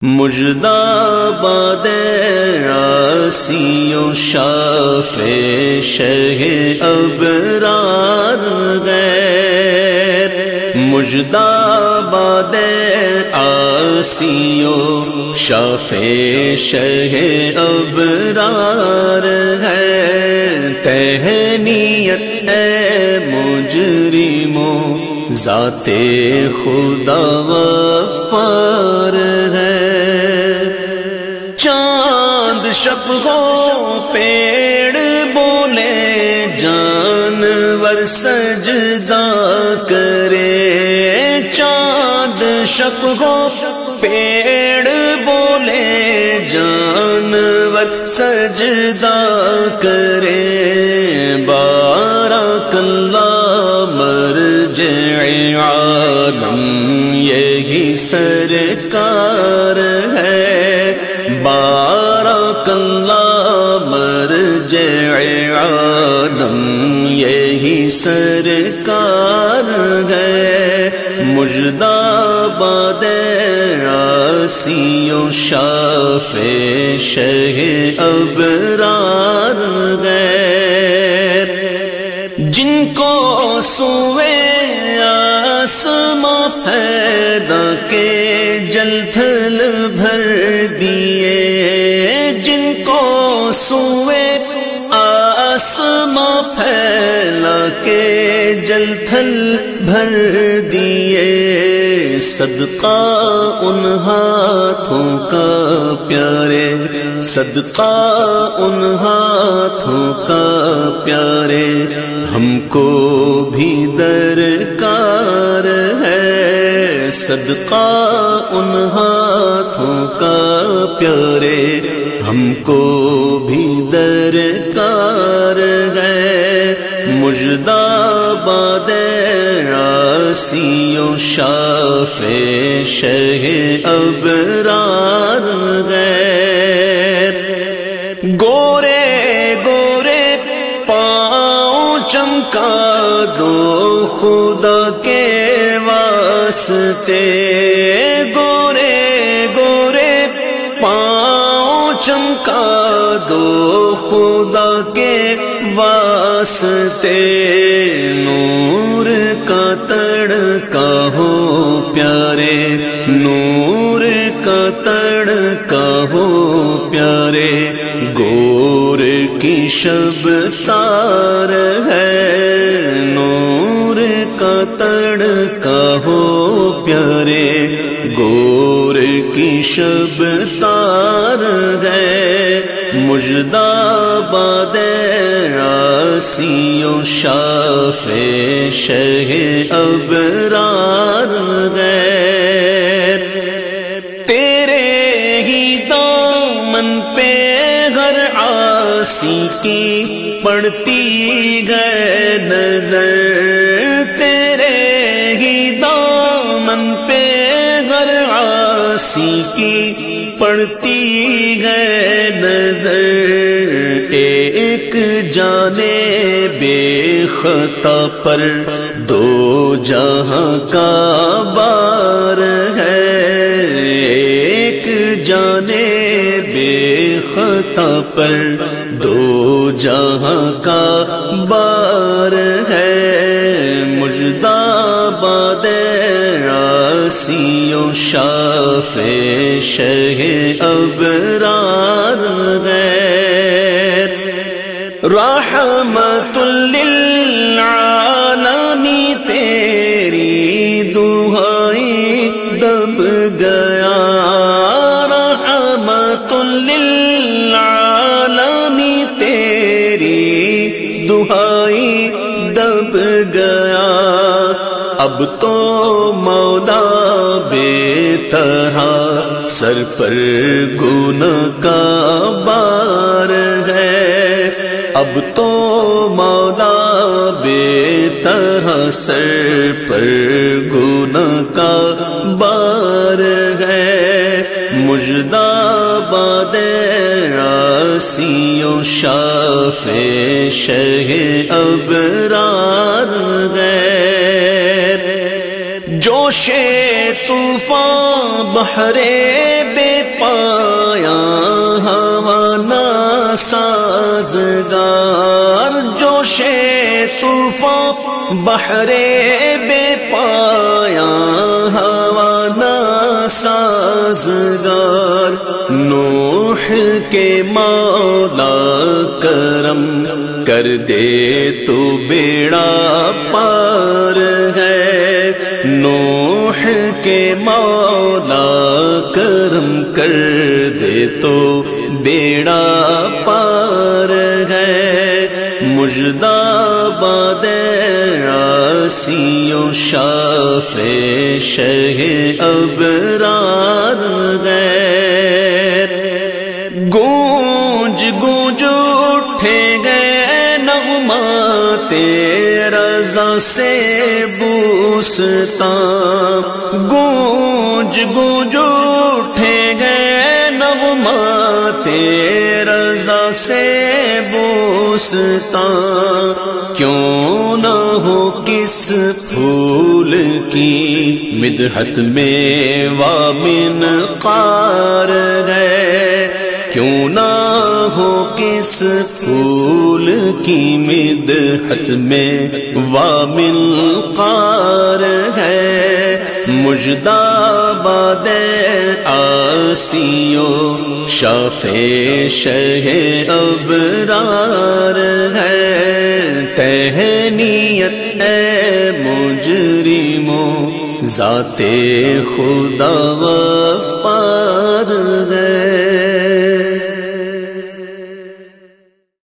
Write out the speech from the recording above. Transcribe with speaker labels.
Speaker 1: مجداباد عاصی و شافع شہ ابرار غیر، مجداباد عاصی و شافع شہ ابرار ہے، تہنیت اے مجرموں ذات خدا غفار ہے۔ چاند شب ہو پیڑ بولے جانور سجدہ کرے، چاند شب ہو پیڑ بولے جانور سجدہ کرے، بارک اللہ مرجع عالم یہی سرکار ہے، بارک اللہ مرجع عالم یہی سرکار ہے، مجداباد عاصی و شافع شہ ابرار غیر، جن کو سوئے آسماں پیدا کے جل تھل بھر دیے، جن کو سوئے آسماں پھیلا کے جل تھل بھر دیے، صدقہ ان ہاتھوں کا پیارے، صدقہ ان ہاتھوں کا پیارے، ہم کو بھی درکار ہے، صدقہ ان ہاتھوں کا پیارے، ہم کو بھی درکار ہے، مجداباد عاصی و شافع شہ ابرار غیر، گورے گورے پاؤں چمکا دو خدا کے واسطے، گورے گورے پاؤں چمکا دو خدا کے واسطے، نور کا تڑکا ہو پیارے، نور کا تڑکا ہو پیارے، گور کی شب تار ہے، نور کا تڑکا ہو پیارے، گور کی شب تار ہے، مجداباد عاصی و شافع شہ ابرار غیر، تیرے ہی دامن پہ ہر عاصی کی پڑتی گئے نظر، تیرے ہی دامن پہ ہر عاصی کی پڑتی ہے نظر، ایک جانے بے خطا پر دو جہاں کا بار ہے، ایک جانے بے خطا پر دو جہاں کا بار ہے، مجداباد عاصی و شافع شہ ابرار غیر، رحمت للعالمین تیری دہائی دب گیا، رحمت للعالمین تیری دہائی دب گیا، اب تو مولا بے طرح سر پر گناہ کا بار ہے، اب تو مولا بے طرح سر پر گناہ کا بار ہے، مجداباد عاصی و شافع شہ ابرار غیر، جوش طوفان بحر بے پایا ہوانا سازگار، جوش طوفان بحر بے پایا ہوانا سازگار، نوح کے مولا کرم کر دے تو بیڑا پار ہے، نوح کے مولا کرم کر دے تو بیڑا پار ہے، مجداباد عاصی و شافع شہ ابرار غیر، گونج گونج اٹھے گئے نغمات رضا سے بوستان، گونج گونج اٹھے گئے نغمات رضا سے بوستان، کیوں نہ ہو کس پھول کی مدحت میں وامنقار ہے، کیوں نہ ہو کس پھول کی مدحت میں وامنقار ہے، مجداباد عاصی و شافع شہ ابرار ہے، تہنیت اے مجرموں ذات خدا وفار ہے۔